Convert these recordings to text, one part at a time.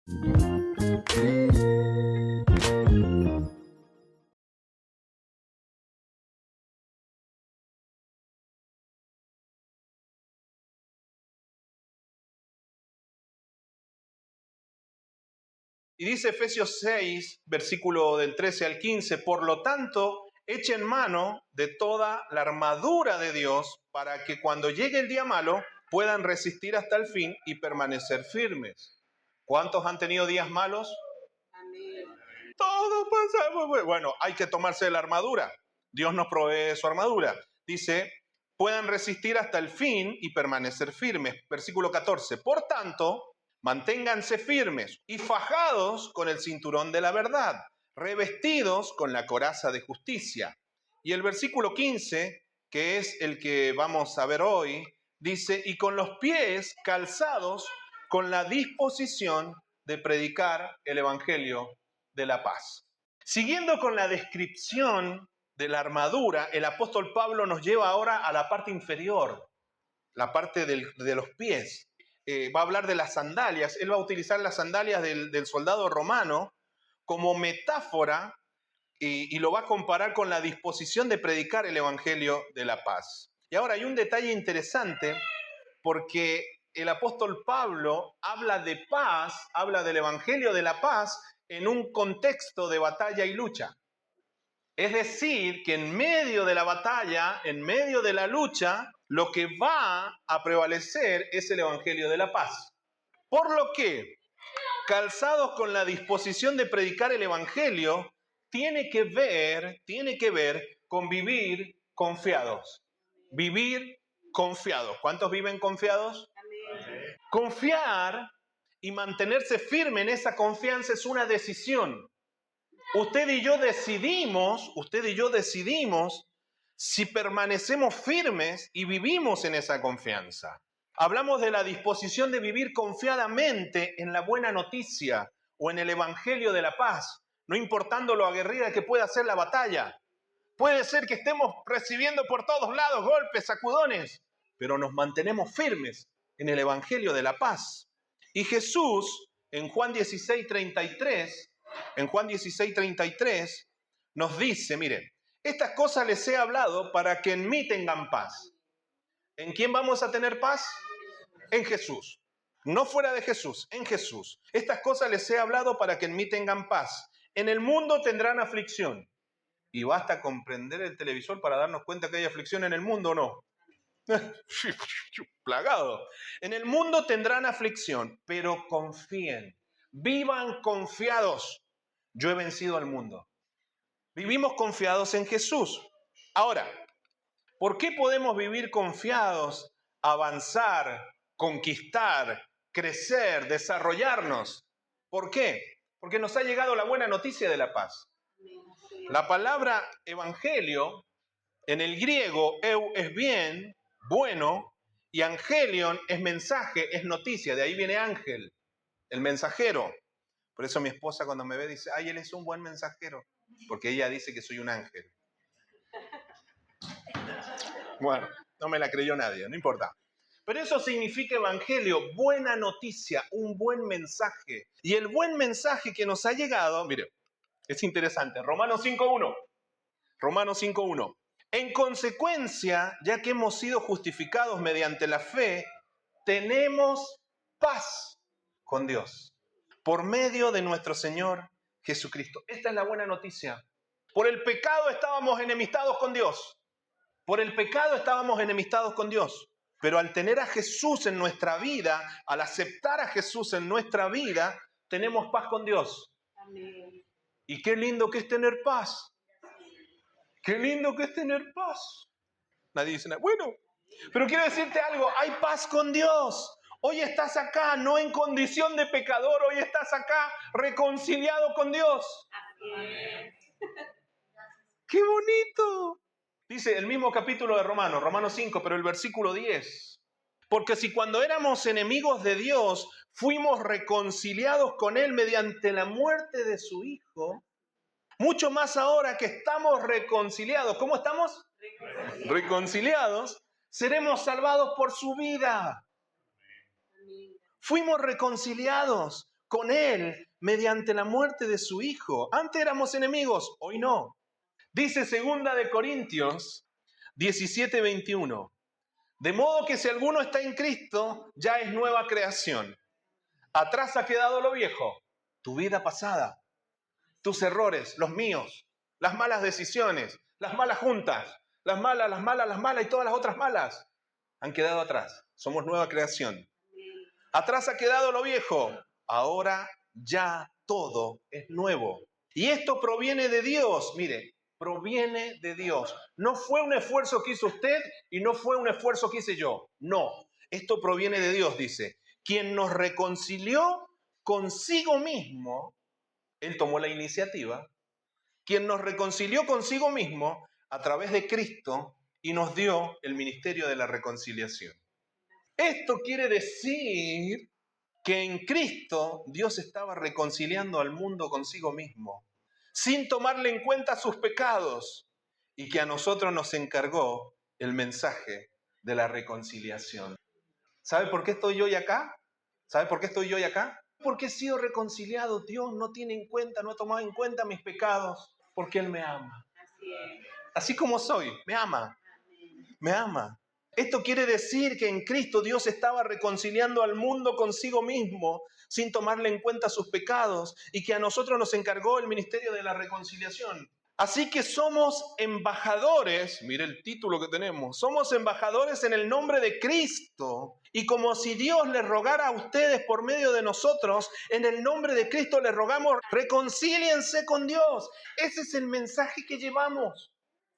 Y dice Efesios 6, versículo del 13 al 15, por lo tanto, echen mano de toda la armadura de Dios para que cuando llegue el día malo puedan resistir hasta el fin y permanecer firmes. ¿Cuántos han tenido días malos? Amén. Todos pasamos. Bueno, hay que tomarse la armadura. Dios nos provee su armadura. Dice, puedan resistir hasta el fin y permanecer firmes. Versículo 14. Por tanto, manténganse firmes y fajados con el cinturón de la verdad, revestidos con la coraza de justicia. Y el versículo 15, que es el que vamos a ver hoy, dice, y con los pies calzados con la disposición de predicar el evangelio de la paz. Siguiendo con la descripción de la armadura, el apóstol Pablo nos lleva ahora a la parte inferior, la parte de los pies. Va a hablar de las sandalias. Él va a utilizar las sandalias del soldado romano como metáfora y lo va a comparar con la disposición de predicar el evangelio de la paz. Y ahora hay un detalle interesante porque el apóstol Pablo habla de paz, habla del evangelio de la paz en un contexto de batalla y lucha. Es decir, que en medio de la batalla, en medio de la lucha, lo que va a prevalecer es el evangelio de la paz. Por lo que, calzados con la disposición de predicar el evangelio, tiene que ver con vivir confiados. Vivir confiados. ¿Cuántos viven confiados? Amén. Confiar y mantenerse firme en esa confianza es una decisión. Usted y yo decidimos si permanecemos firmes y vivimos en esa confianza. Hablamos de la disposición de vivir confiadamente en la buena noticia o en el evangelio de la paz, no importando lo aguerrida que pueda ser la batalla. Puede ser que estemos recibiendo por todos lados golpes, sacudones, pero nos mantenemos firmes en el evangelio de la paz. Y Jesús, en Juan 16:33, nos dice, miren, estas cosas les he hablado para que en mí tengan paz. ¿En quién vamos a tener paz? En Jesús. No fuera de Jesús, en Jesús. Estas cosas les he hablado para que en mí tengan paz. En el mundo tendrán aflicción. Y basta comprender el televisor para darnos cuenta que hay aflicción en el mundo, ¿o no? Plagado. En el mundo tendrán aflicción, pero confíen. Vivan confiados. Yo he vencido al mundo. Vivimos confiados en Jesús. Ahora, ¿por qué podemos vivir confiados, avanzar, conquistar, crecer, desarrollarnos? ¿Por qué? Porque nos ha llegado la buena noticia de la paz. La palabra evangelio en el griego eu es bien, bueno, y angelion es mensaje, es noticia. De ahí viene ángel, el mensajero. Por eso mi esposa cuando me ve dice, ay, él es un buen mensajero, porque ella dice que soy un ángel. Bueno, no me la creyó nadie, no importa. Pero eso significa evangelio, buena noticia, un buen mensaje. Y el buen mensaje que nos ha llegado, mire, es interesante. Romanos 5.1. Romanos 5.1. En consecuencia, ya que hemos sido justificados mediante la fe, tenemos paz con Dios por medio de nuestro Señor Jesucristo. Esta es la buena noticia. Por el pecado estábamos enemistados con Dios. Por el pecado estábamos enemistados con Dios. Pero al tener a Jesús en nuestra vida, al aceptar a Jesús en nuestra vida, tenemos paz con Dios. Amén. Y qué lindo que es tener paz. Qué lindo que es tener paz. Nadie dice nada. Bueno, pero quiero decirte algo. Hay paz con Dios. Hoy estás acá, no en condición de pecador. Hoy estás acá reconciliado con Dios. Amén. ¡Qué bonito! Dice el mismo capítulo de Romanos 5, pero el versículo 10. Porque si cuando éramos enemigos de Dios, fuimos reconciliados con Él mediante la muerte de su Hijo, mucho más ahora que estamos reconciliados. ¿Cómo estamos? Reconciliados. Seremos salvados por su vida. Fuimos reconciliados. con Él mediante la muerte de su Hijo. Antes éramos enemigos, hoy no. Dice 2 Corintios 17:21. De modo que si alguno está en Cristo, ya es nueva creación. Atrás ha quedado lo viejo, tu vida pasada, tus errores, los míos, las malas decisiones, las malas juntas, las malas y todas las otras malas han quedado atrás. Somos nueva creación. Atrás ha quedado lo viejo, ahora ya todo es nuevo. Y esto proviene de Dios, mire, proviene de Dios. No fue un esfuerzo que hizo usted y no fue un esfuerzo que hice yo. No, esto proviene de Dios, dice. Quien nos reconcilió consigo mismo, Él tomó la iniciativa, quien nos reconcilió consigo mismo a través de Cristo y nos dio el ministerio de la reconciliación. Esto quiere decir que en Cristo Dios estaba reconciliando al mundo consigo mismo, sin tomarle en cuenta sus pecados, y que a nosotros nos encargó el mensaje de la reconciliación. ¿Sabe por qué estoy yo hoy acá? ¿Sabe por qué estoy yo hoy acá? Porque he sido reconciliado. Dios no tiene en cuenta, no ha tomado en cuenta mis pecados, porque Él me ama. Así como soy, me ama. Me ama. Esto quiere decir que en Cristo Dios estaba reconciliando al mundo consigo mismo sin tomarle en cuenta sus pecados y que a nosotros nos encargó el ministerio de la reconciliación. Así que somos embajadores, mire el título que tenemos, somos embajadores en el nombre de Cristo. Y como si Dios les rogara a ustedes por medio de nosotros, en el nombre de Cristo les rogamos, reconcíliense con Dios. Ese es el mensaje que llevamos.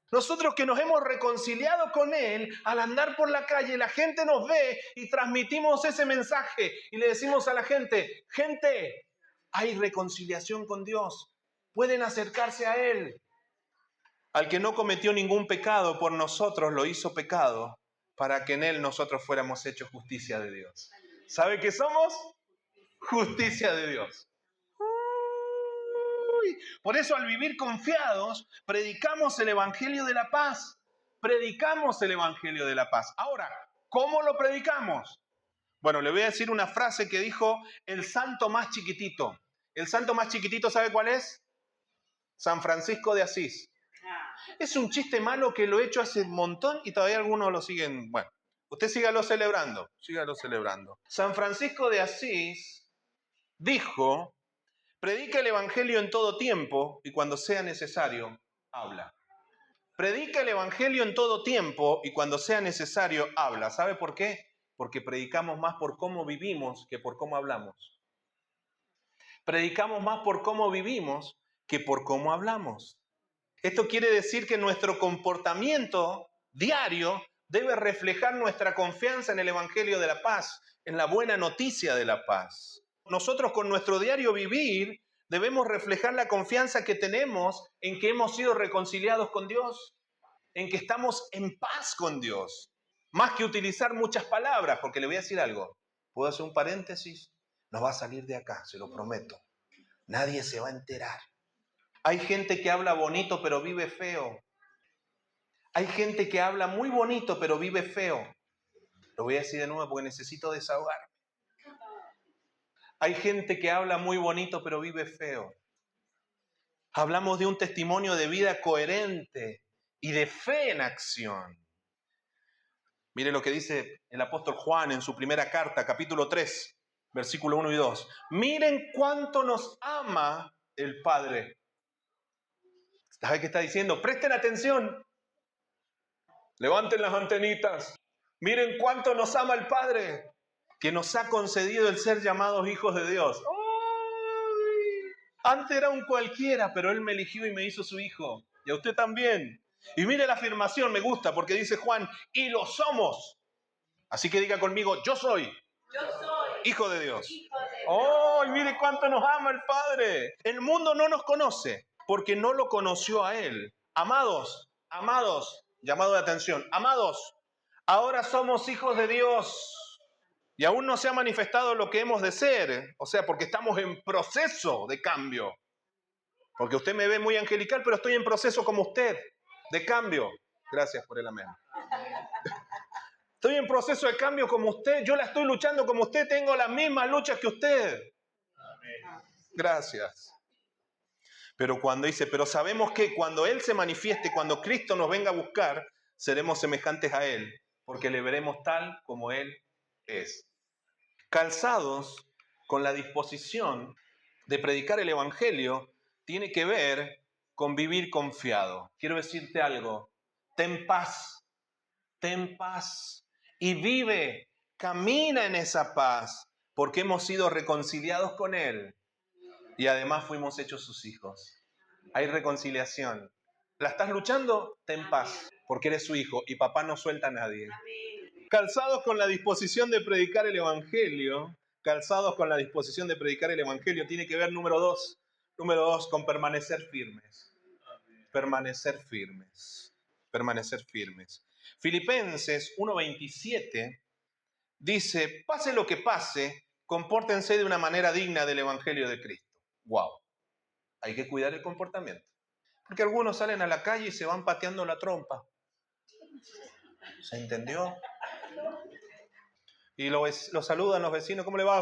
Nosotros que nos hemos reconciliado con Él, al andar por la calle, la gente nos ve y transmitimos ese mensaje y le decimos a la gente, gente, hay reconciliación con Dios, pueden acercarse a Él. Al que no cometió ningún pecado por nosotros lo hizo pecado, para que en Él nosotros fuéramos hechos justicia de Dios. ¿Sabe qué somos? Justicia de Dios. Por eso al vivir confiados, predicamos el Evangelio de la paz. Predicamos el Evangelio de la paz. Ahora, ¿cómo lo predicamos? Bueno, le voy a decir una frase que dijo el santo más chiquitito. El santo más chiquitito, ¿sabe cuál es? San Francisco de Asís. Es un chiste malo que lo he hecho hace un montón y todavía algunos lo siguen. Bueno, usted sígalo celebrando, sígalo celebrando. San Francisco de Asís dijo: predica el Evangelio en todo tiempo y cuando sea necesario, habla. Predica el Evangelio en todo tiempo y cuando sea necesario, habla. ¿Sabe por qué? Porque predicamos más por cómo vivimos que por cómo hablamos. Predicamos más por cómo vivimos que por cómo hablamos. Esto quiere decir que nuestro comportamiento diario debe reflejar nuestra confianza en el Evangelio de la paz, en la buena noticia de la paz. Nosotros con nuestro diario vivir debemos reflejar la confianza que tenemos en que hemos sido reconciliados con Dios, en que estamos en paz con Dios. Más que utilizar muchas palabras, porque le voy a decir algo. ¿Puedo hacer un paréntesis? No va a salir de acá, se lo prometo. Nadie se va a enterar. Hay gente que habla bonito pero vive feo. Hay gente que habla muy bonito pero vive feo. Lo voy a decir de nuevo porque necesito desahogarme. Hay gente que habla muy bonito pero vive feo. Hablamos de un testimonio de vida coherente y de fe en acción. Mire lo que dice el apóstol Juan en su primera carta, capítulo 3, versículo 1 y 2. Miren cuánto nos ama el Padre. ¿Sabe qué está diciendo? Presten atención. Levanten las antenitas. Miren cuánto nos ama el Padre, que nos ha concedido el ser llamados hijos de Dios. ¡Ay! Antes era un cualquiera, pero Él me eligió y me hizo su hijo. Y a usted también. Y mire la afirmación, me gusta, porque dice Juan, y lo somos. Así que diga conmigo, yo soy hijo de Dios. ¡Oh, mire cuánto nos ama el Padre! El mundo no nos conoce porque no lo conoció a Él. Amados, llamado de atención, amados, ahora somos hijos de Dios y aún no se ha manifestado lo que hemos de ser, o sea, porque estamos en proceso de cambio. Porque usted me ve muy angelical, pero estoy en proceso como usted, de cambio. Gracias por el amén. Estoy en proceso de cambio como usted, yo la estoy luchando como usted, tengo las mismas luchas que usted. Gracias. Pero cuando dice, pero sabemos que cuando Él se manifieste, cuando Cristo nos venga a buscar, seremos semejantes a Él, porque le veremos tal como Él es. Calzados con la disposición de predicar el Evangelio, tiene que ver con vivir confiado. Quiero decirte algo, ten paz y vive, camina en esa paz, porque hemos sido reconciliados con Él y además fuimos hechos sus hijos. Hay reconciliación. ¿La estás luchando? Ten paz, porque eres su hijo y papá no suelta a nadie. Calzados con la disposición de predicar el Evangelio, tiene que ver, número dos, con permanecer firmes. Permanecer firmes. Filipenses 1:27 dice, pase lo que pase, compórtense de una manera digna del Evangelio de Cristo. ¡Wow! Hay que cuidar el comportamiento. Porque algunos salen a la calle y se van pateando la trompa. ¿Se entendió? Y lo saludan los vecinos, ¿cómo le va?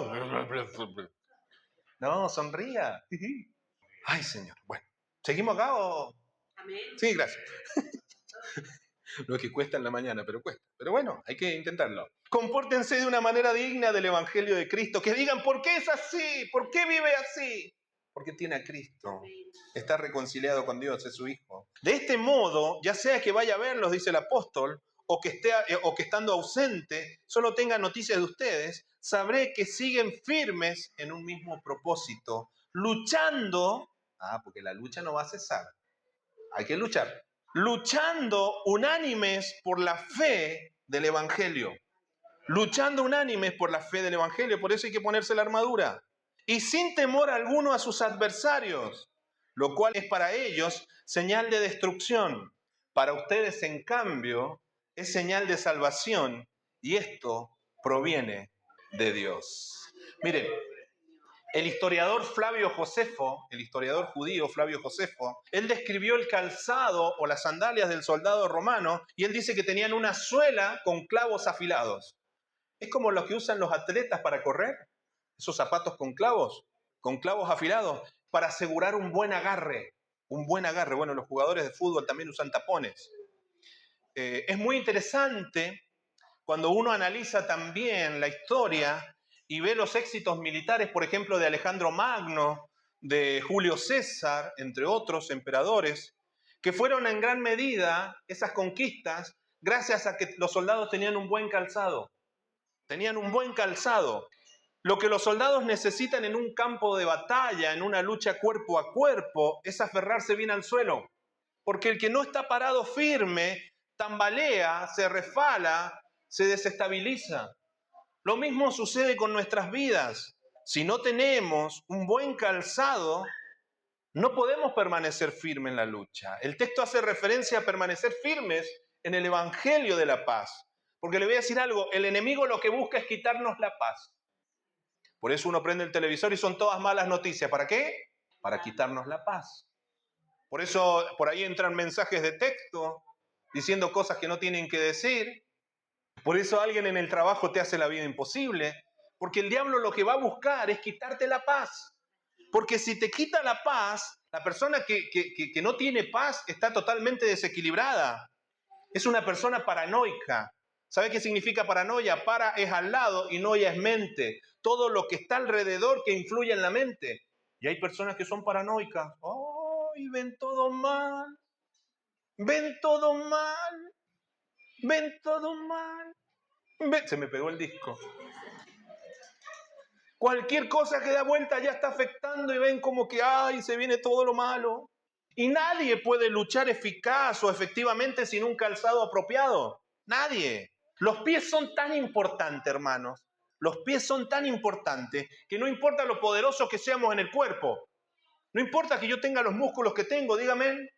No, sonría. Ay, Señor. Bueno, ¿seguimos acá o...? Amén. Sí, gracias. No es que cuesta en la mañana, pero cuesta. Pero bueno, hay que intentarlo. Compórtense de una manera digna del Evangelio de Cristo. Que digan, ¿por qué es así? ¿Por qué vive así? Porque tiene a Cristo. Está reconciliado con Dios, es su Hijo. De este modo, ya sea que vaya a verlos, dice el apóstol, o que estando ausente, solo tenga noticias de ustedes, sabré que siguen firmes en un mismo propósito, luchando, porque la lucha no va a cesar, hay que luchar, luchando unánimes por la fe del Evangelio, por eso hay que ponerse la armadura, y sin temor alguno a sus adversarios, lo cual es para ellos señal de destrucción, para ustedes en cambio es señal de salvación, y esto proviene de Dios. Miren, el historiador judío Flavio Josefo, él describió el calzado o las sandalias del soldado romano y él dice que tenían una suela con clavos afilados. Es como los que usan los atletas para correr, esos zapatos con clavos afilados, para asegurar un buen agarre. Bueno, los jugadores de fútbol también usan tapones. Es muy interesante cuando uno analiza también la historia y ve los éxitos militares, por ejemplo, de Alejandro Magno, de Julio César, entre otros emperadores, que fueron en gran medida esas conquistas gracias a que los soldados tenían un buen calzado. Lo que los soldados necesitan en un campo de batalla, en una lucha cuerpo a cuerpo, es aferrarse bien al suelo. Porque el que no está parado firme, tambalea, se resbala, se desestabiliza. Lo mismo sucede con nuestras vidas. Si no tenemos un buen calzado, no podemos permanecer firmes en la lucha. El texto hace referencia a permanecer firmes en el Evangelio de la paz. Porque le voy a decir algo, el enemigo lo que busca es quitarnos la paz. Por eso uno prende el televisor y son todas malas noticias. ¿Para qué? Para quitarnos la paz. Por eso por ahí entran mensajes de texto diciendo cosas que no tienen que decir. Por eso alguien en el trabajo te hace la vida imposible. Porque el diablo lo que va a buscar es quitarte la paz. Porque si te quita la paz, la persona que no tiene paz está totalmente desequilibrada. Es una persona paranoica. ¿Sabe qué significa paranoia? Para es al lado y noia es mente. Todo lo que está alrededor que influye en la mente. Y hay personas que son paranoicas. Y ven todo mal. Se me pegó el disco. Cualquier cosa que da vuelta ya está afectando y ven como que, se viene todo lo malo. Y nadie puede luchar eficaz o efectivamente sin un calzado apropiado. Nadie. Los pies son tan importantes, hermanos. Los pies son tan importantes que no importa lo poderosos que seamos en el cuerpo. No importa que yo tenga los músculos que tengo, dígame.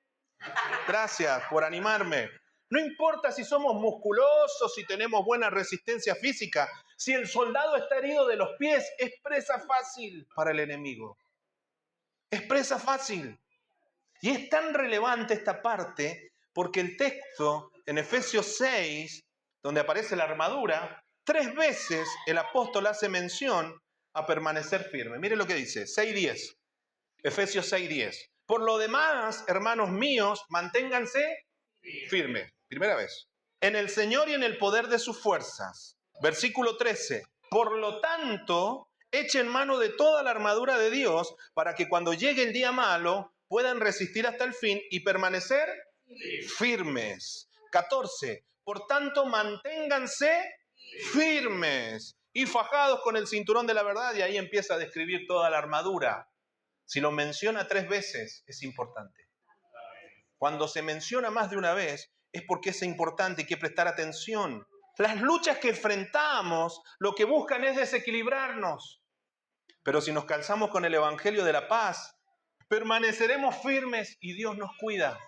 Gracias por animarme. No importa si somos musculosos, si tenemos buena resistencia física. Si el soldado está herido de los pies, es presa fácil para el enemigo. Es presa fácil. Y es tan relevante esta parte porque el texto en Efesios 6, donde aparece la armadura, 3 veces el apóstol hace mención a permanecer firme. Mire lo que dice, 6:10, Efesios 6:10. Por lo demás, hermanos míos, manténganse firmes. Primera vez. En el Señor y en el poder de sus fuerzas. Versículo 13. Por lo tanto, echen mano de toda la armadura de Dios para que cuando llegue el día malo puedan resistir hasta el fin y permanecer firmes. 14. Por tanto, manténganse firmes y fajados con el cinturón de la verdad. Y ahí empieza a describir toda la armadura. Si lo menciona 3 veces, es importante. Cuando se menciona más de una vez, es porque es importante y hay que prestar atención. Las luchas que enfrentamos, lo que buscan es desequilibrarnos. Pero si nos calzamos con el Evangelio de la paz, permaneceremos firmes y Dios nos cuida.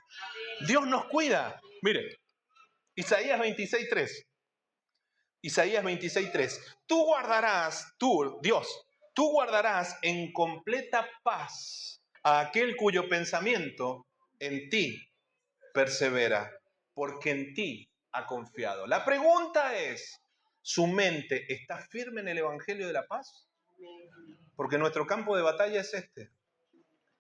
Dios nos cuida. Mire, Isaías 26:3. Isaías 26:3. Tú guardarás en completa paz a aquel cuyo pensamiento en ti persevera, porque en ti ha confiado. La pregunta es, ¿su mente está firme en el Evangelio de la paz? Porque nuestro campo de batalla es este.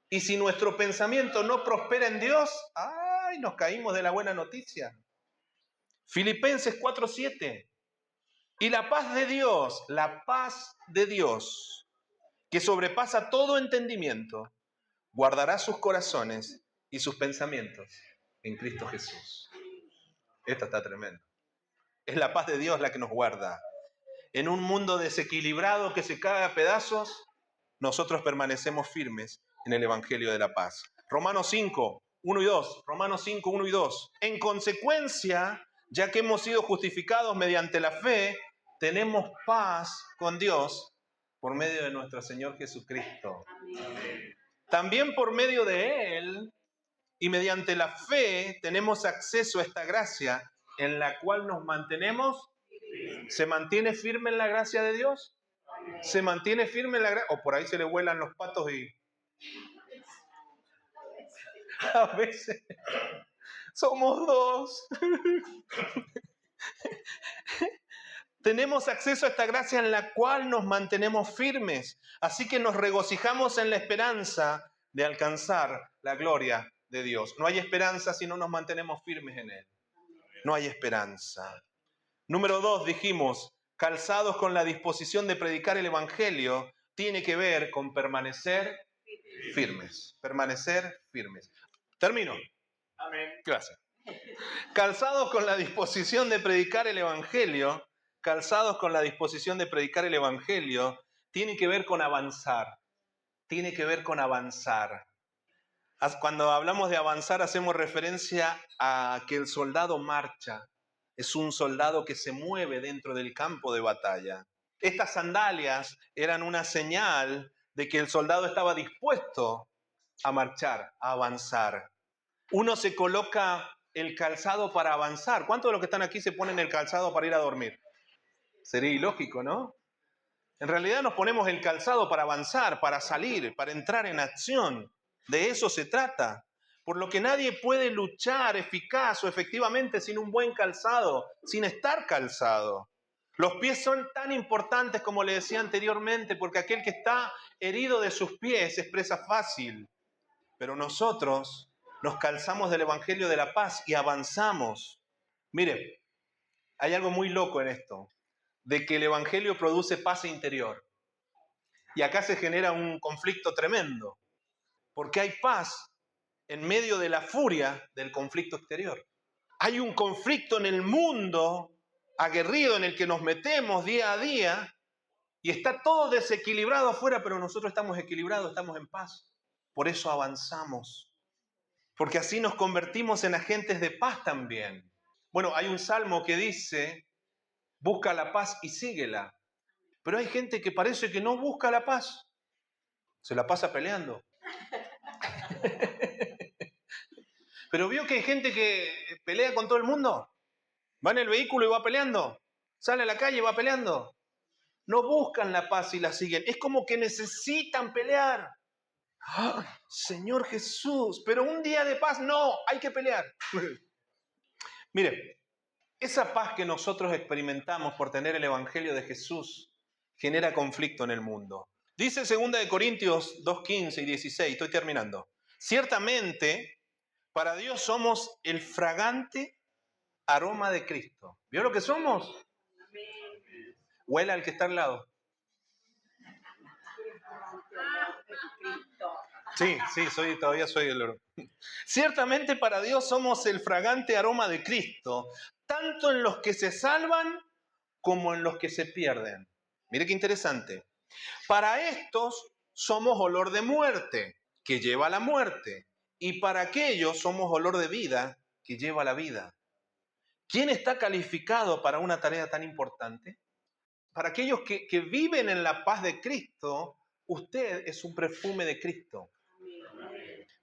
Y si nuestro pensamiento no prospera en Dios, ¡ay! Nos caímos de la buena noticia. Filipenses 4:7. Y la paz de Dios, que sobrepasa todo entendimiento, guardará sus corazones y sus pensamientos en Cristo Jesús. Esto está tremendo. Es la paz de Dios la que nos guarda. En un mundo desequilibrado que se cae a pedazos, nosotros permanecemos firmes en el Evangelio de la paz. Romanos 5, 1 y 2. Romanos 5, 1 y 2. En consecuencia, ya que hemos sido justificados mediante la fe, tenemos paz con Dios por medio de nuestro Señor Jesucristo. Amén. También por medio de Él y mediante la fe tenemos acceso a esta gracia en la cual nos mantenemos. ¿Se mantiene firme en la gracia de Dios? ¿Se mantiene firme en la gracia? O por ahí se le vuelan los patos y a veces somos dos. Tenemos acceso a esta gracia en la cual nos mantenemos firmes. Así que nos regocijamos en la esperanza de alcanzar la gloria de Dios. No hay esperanza si no nos mantenemos firmes en Él. No hay esperanza. Número 2, dijimos, calzados con la disposición de predicar el Evangelio, tiene que ver con permanecer firmes. Permanecer firmes. Termino. Amén. Gracias. Calzados con la disposición de predicar el Evangelio, tiene que ver con avanzar. Tiene que ver con avanzar. Cuando hablamos de avanzar, hacemos referencia a que el soldado marcha. Es un soldado que se mueve dentro del campo de batalla. Estas sandalias eran una señal de que el soldado estaba dispuesto a marchar, a avanzar. Uno se coloca el calzado para avanzar. ¿Cuántos de los que están aquí se ponen el calzado para ir a dormir? Sería ilógico, ¿no? En realidad nos ponemos el calzado para avanzar, para salir, para entrar en acción. De eso se trata. Por lo que nadie puede luchar eficaz o efectivamente sin un buen calzado, sin estar calzado. Los pies son tan importantes como le decía anteriormente, porque aquel que está herido de sus pies es presa fácil. Pero nosotros nos calzamos del Evangelio de la paz y avanzamos. Mire, hay algo muy loco en esto, de que el Evangelio produce paz interior. Y acá se genera un conflicto tremendo, porque hay paz en medio de la furia del conflicto exterior. Hay un conflicto en el mundo aguerrido en el que nos metemos día a día y está todo desequilibrado afuera, pero nosotros estamos equilibrados, estamos en paz. Por eso avanzamos, porque así nos convertimos en agentes de paz también. Bueno, hay un salmo que dice, busca la paz y síguela. Pero hay gente que parece que no busca la paz, se la pasa peleando. Pero vio que hay gente que pelea con todo el mundo. Va en el vehículo y va peleando. Sale a la calle y va peleando. No buscan la paz y la siguen. Es como que necesitan pelear. ¡Ay, Señor Jesús! Pero un día de paz, no, hay que pelear. Mire, esa paz que nosotros experimentamos por tener el Evangelio de Jesús genera conflicto en el mundo. Dice 2 Corintios 2:15 y 16, estoy terminando. Ciertamente, para Dios somos el fragante aroma de Cristo. ¿Vio lo que somos? Huela al que está al lado. Sí, todavía soy el oro. Ciertamente para Dios somos el fragante aroma de Cristo, tanto en los que se salvan como en los que se pierden. Mire qué interesante. Para estos somos olor de muerte, que lleva a la muerte, y para aquellos somos olor de vida, que lleva a la vida. ¿Quién está calificado para una tarea tan importante? Para aquellos que viven en la paz de Cristo, usted es un perfume de Cristo.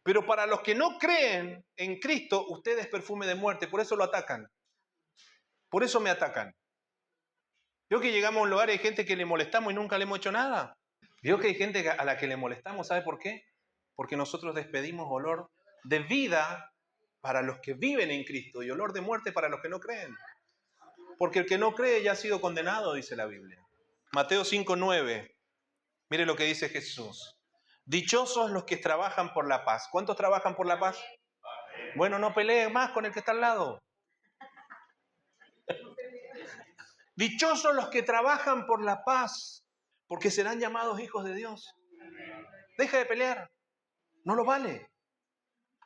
Pero para los que no creen en Cristo, usted es perfume de muerte. Por eso lo atacan. Por eso me atacan. ¿Vio que llegamos a un lugar y hay gente que le molestamos y nunca le hemos hecho nada? ¿Vio que hay gente a la que le molestamos? ¿Sabe por qué? Porque nosotros despedimos olor de vida para los que viven en Cristo y olor de muerte para los que no creen. Porque el que no cree ya ha sido condenado, dice la Biblia. Mateo 5:9. Mire lo que dice Jesús. Dichosos los que trabajan por la paz. ¿Cuántos trabajan por la paz? Bueno, no peleen más con el que está al lado. Dichosos los que trabajan por la paz, porque serán llamados hijos de Dios. Deja de pelear. No lo vale.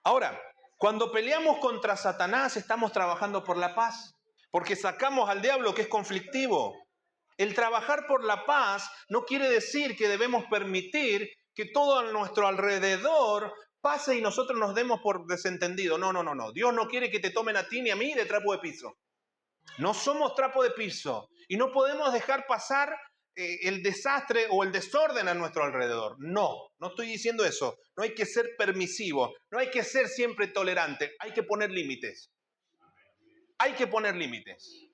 Ahora, cuando peleamos contra Satanás, estamos trabajando por la paz, porque sacamos al diablo que es conflictivo. El trabajar por la paz no quiere decir que debemos permitir que todo a nuestro alrededor pase y nosotros nos demos por desentendido. No. Dios no quiere que te tomen a ti ni a mí de trapo de piso. No somos trapo de piso y no podemos dejar pasar el desastre o el desorden a nuestro alrededor. No estoy diciendo eso. No hay que ser permisivo, no hay que ser siempre tolerante. Hay que poner límites. Hay que poner límites.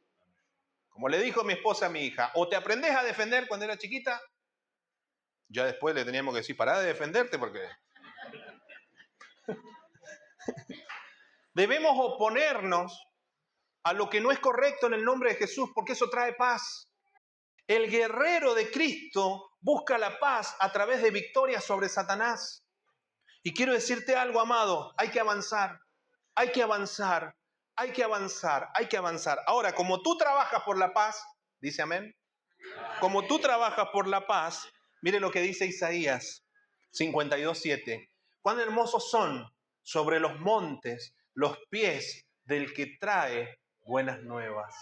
Como le dijo mi esposa a mi hija, o te aprendés a defender cuando era chiquita. Ya después le teníamos que decir, pará de defenderte porque... Debemos oponernos a lo que no es correcto en el nombre de Jesús, porque eso trae paz. El guerrero de Cristo busca la paz a través de victorias sobre Satanás. Y quiero decirte algo, amado, hay que avanzar, hay que avanzar, hay que avanzar, hay que avanzar. Ahora, como tú trabajas por la paz, dice amén, como tú trabajas por la paz, mire lo que dice Isaías 52:7. Cuán hermosos son sobre los montes los pies del que trae buenas nuevas.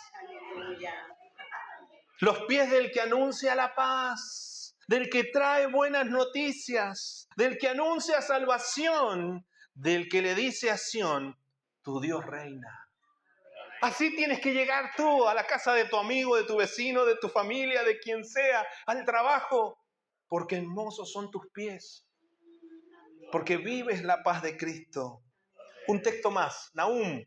Los pies del que anuncia la paz, del que trae buenas noticias, del que anuncia salvación, del que le dice a Sión, tu Dios reina. Así tienes que llegar tú a la casa de tu amigo, de tu vecino, de tu familia, de quien sea, al trabajo, porque hermosos son tus pies, porque vives la paz de Cristo. Un texto más, Nahum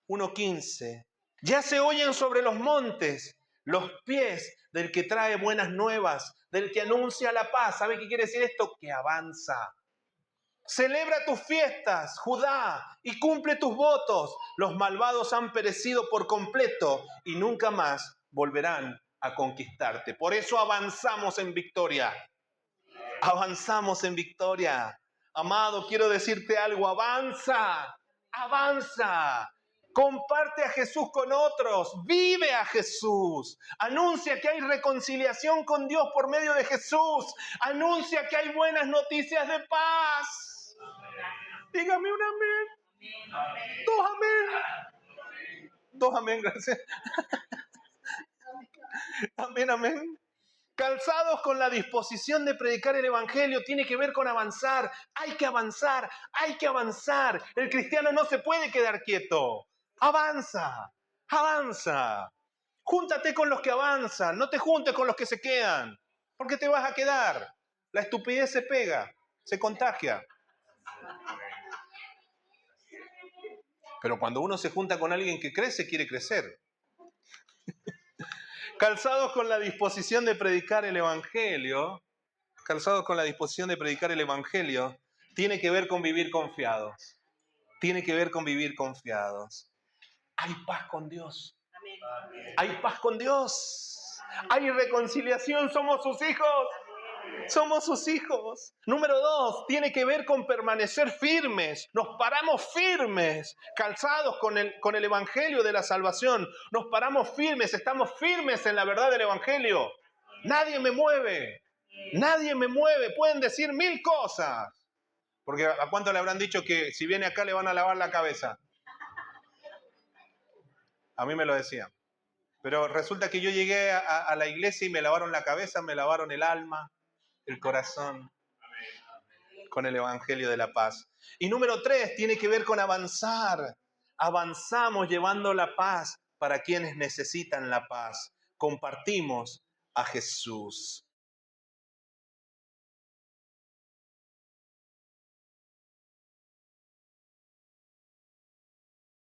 1:15. Ya se oyen sobre los montes los pies del que trae buenas nuevas, del que anuncia la paz. ¿Sabe qué quiere decir esto? Que avanza. Celebra tus fiestas, Judá, y cumple tus votos. Los malvados han perecido por completo y nunca más volverán a conquistarte. Por eso avanzamos en victoria. Avanzamos en victoria. Amado, quiero decirte algo. Avanza, avanza. Comparte a Jesús con otros, vive a Jesús, anuncia que hay reconciliación con Dios por medio de Jesús, anuncia que hay buenas noticias de paz. Dígame un amén. Dos amén. Dos amén, gracias. Amén, amén. Calzados con la disposición de predicar el Evangelio, tiene que ver con avanzar. Hay que avanzar, hay que avanzar. El cristiano no se puede quedar quieto. Avanza, avanza. Júntate con los que avanzan, no te juntes con los que se quedan, porque te vas a quedar. La estupidez se pega, se contagia. Pero cuando uno se junta con alguien que crece, quiere crecer. Calzados con la disposición de predicar el Evangelio, tiene que ver con vivir confiados. Tiene que ver con vivir confiados. Hay paz con Dios. Hay paz con Dios. Hay reconciliación, somos sus hijos. Somos sus hijos. Número 2, tiene que ver con permanecer firmes. Nos paramos firmes, calzados con el evangelio de la salvación. Nos paramos firmes, estamos firmes en la verdad del evangelio. Nadie me mueve. Nadie me mueve. Pueden decir 1000 cosas. Porque ¿a cuánto le habrán dicho que si viene acá le van a lavar la cabeza? A mí me lo decían. Pero resulta que yo llegué a la iglesia y me lavaron la cabeza, me lavaron el alma, el corazón, con el evangelio de la paz. Y número 3, tiene que ver con avanzar. Avanzamos llevando la paz para quienes necesitan la paz. Compartimos a Jesús.